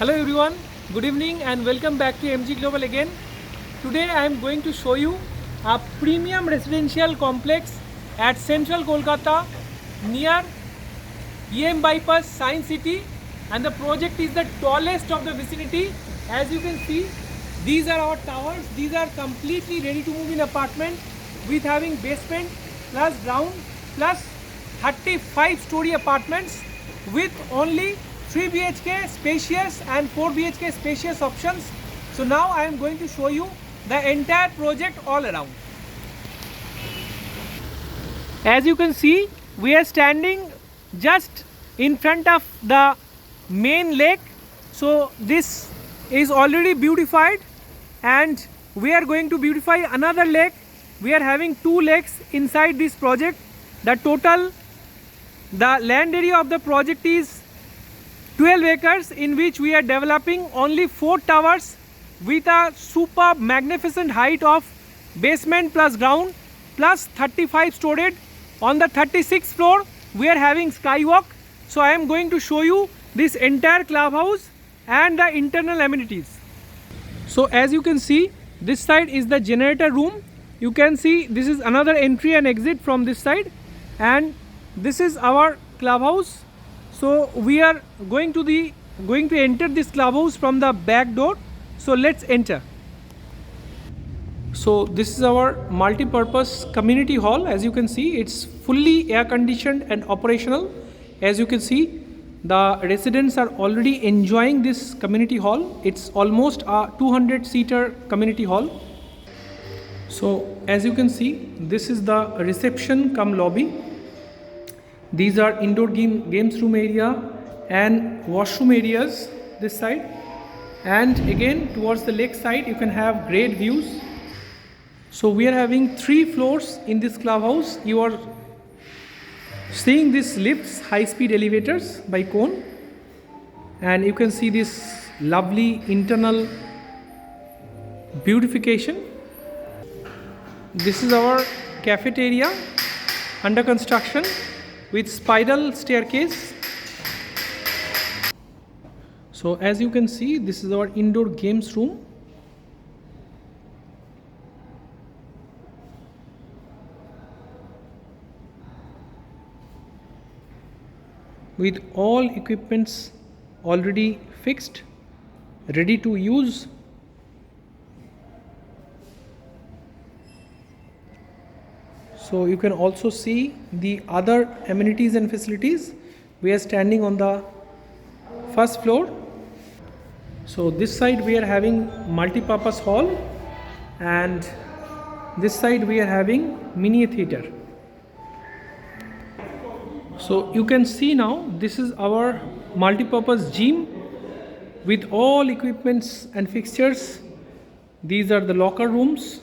Hello everyone, good evening and welcome back to MG Global again. Today I am going to show you a premium residential complex at Central Kolkata near EM Bypass Science City, and the project is the tallest of the vicinity. As you can see, these are our towers. These are completely ready to move in apartment with having basement plus ground plus 35-story apartments with only 3 BHK spacious and 4 BHK spacious options. So now I am going to show you the entire project all around. As you can see, we are standing just in front of the main lake. So this is already beautified and we are going to beautify another lake. We are having 2 lakes inside this project. The land area of the project is 12 acres, in which we are developing only 4 towers with a superb magnificent height of basement plus ground plus 35 storied. On the 36th floor we are having skywalk. So I am going to show you this entire clubhouse and the internal amenities. So as you can see, this side is the generator room. You can see this is another entry and exit from this side, and this is our clubhouse. So we are going to enter this clubhouse from the back door. So let's enter. So this is our multi-purpose community hall. As you can see, it's fully air conditioned and operational. As you can see, the residents are already enjoying this community hall. It's almost a 200-seater community hall. So as you can see, this is the reception cum lobby. These are indoor games room area and washroom areas this side, and again towards the lake side you can have great views. So we are having 3 floors in this clubhouse. You are seeing these lifts, high-speed elevators by Kone, and you can see this lovely internal beautification. This is our cafeteria under construction with spiral staircase. So as you can see, this is our indoor games room. With all equipments already fixed, ready to use. So you can also see the other amenities and facilities. We are standing on the first floor. So this side we are having multi-purpose hall, and this side we are having mini theater. So you can see now, this is our multi-purpose gym with all equipments and fixtures. These are the locker rooms.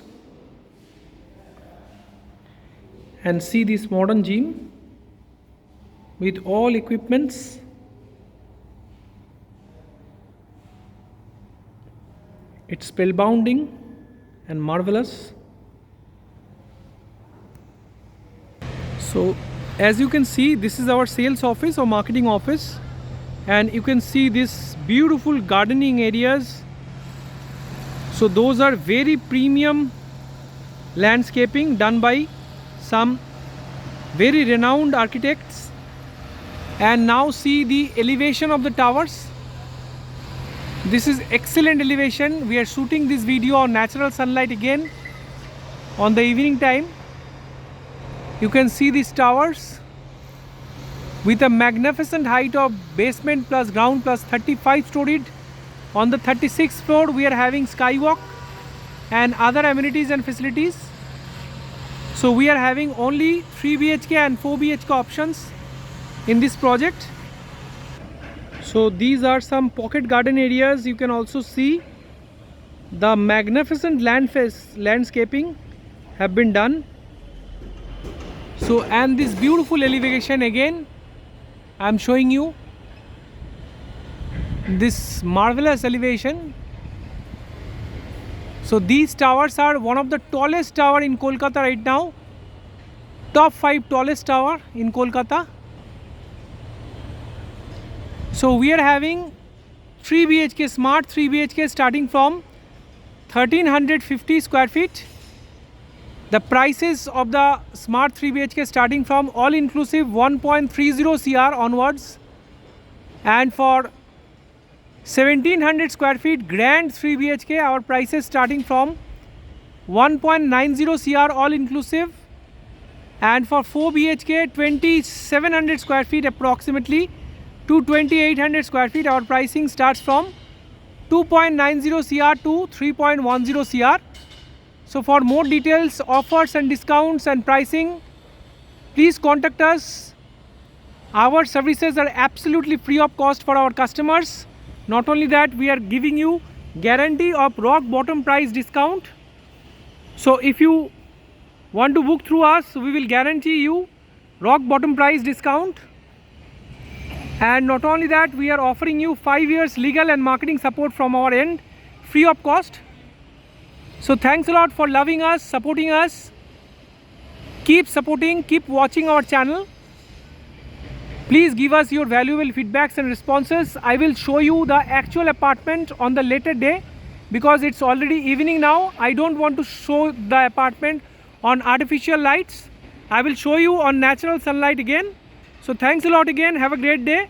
And see this modern gym with all equipments. It's spellbounding and marvelous. So as you can see, this is our sales office or marketing office, and you can see this beautiful gardening areas. So those are very premium landscaping done by some very renowned architects. And now see the elevation of the towers. This is excellent elevation. We are shooting this video on natural sunlight again on the evening time. You can see these towers with a magnificent height of basement plus ground plus 35 storied. On the 36th floor we are having skywalk and other amenities and facilities. So we are having only 3 BHK and 4 BHK options in this project. So these are some pocket garden areas. You can also see the magnificent landscaping have been done. So, and this beautiful elevation again, I am showing you this marvelous elevation. So these towers are one of the tallest tower in Kolkata right now. Top 5 tallest tower in Kolkata. So we are having 3 BHK, smart 3 BHK starting from 1350 square feet. The prices of the smart 3 BHK starting from all inclusive 1.30 CR onwards, and for 1700 square feet grand 3 BHK our prices starting from 1.90 CR all inclusive, and for 4 BHK 2700 square feet approximately to 2800 square feet our pricing starts from 2.90 CR to 3.10 CR. So for more details, offers and discounts and pricing, please contact us. Our services are absolutely free of cost for our customers. Not only that, we are giving you guarantee of rock bottom price discount. So if you want to book through us, we will guarantee you rock bottom price discount. And not only that, we are offering you 5 years legal and marketing support from our end, free of cost. So thanks a lot for loving us, supporting us. Keep supporting, keep watching our channel. Please give us your valuable feedbacks and responses. I will show you the actual apartment on the later day because it's already evening now. I don't want to show the apartment on artificial lights. I will show you on natural sunlight again. So thanks a lot again. Have a great day.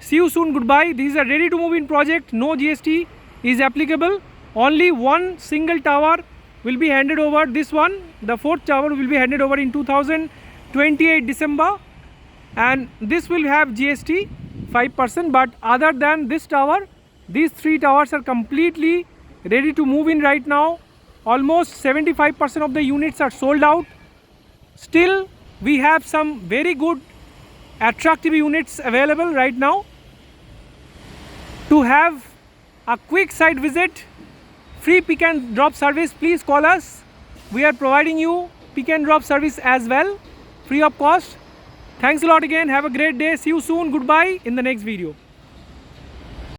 See you soon. Goodbye. This is a ready to move in project. No GST is applicable. Only one single tower will be handed over. This one, the 4th tower, will be handed over in 2028 December, and this will have GST 5%. But other than this tower, these 3 towers are completely ready to move in right now. Almost 75% of the units are sold out. Still, we have some very good attractive units available right now. To have a quick site visit, free pick and drop service, please call us. We are providing you pick and drop service as well, free of cost. Thanks a lot again. Have a great day. See you soon. Goodbye in the next video.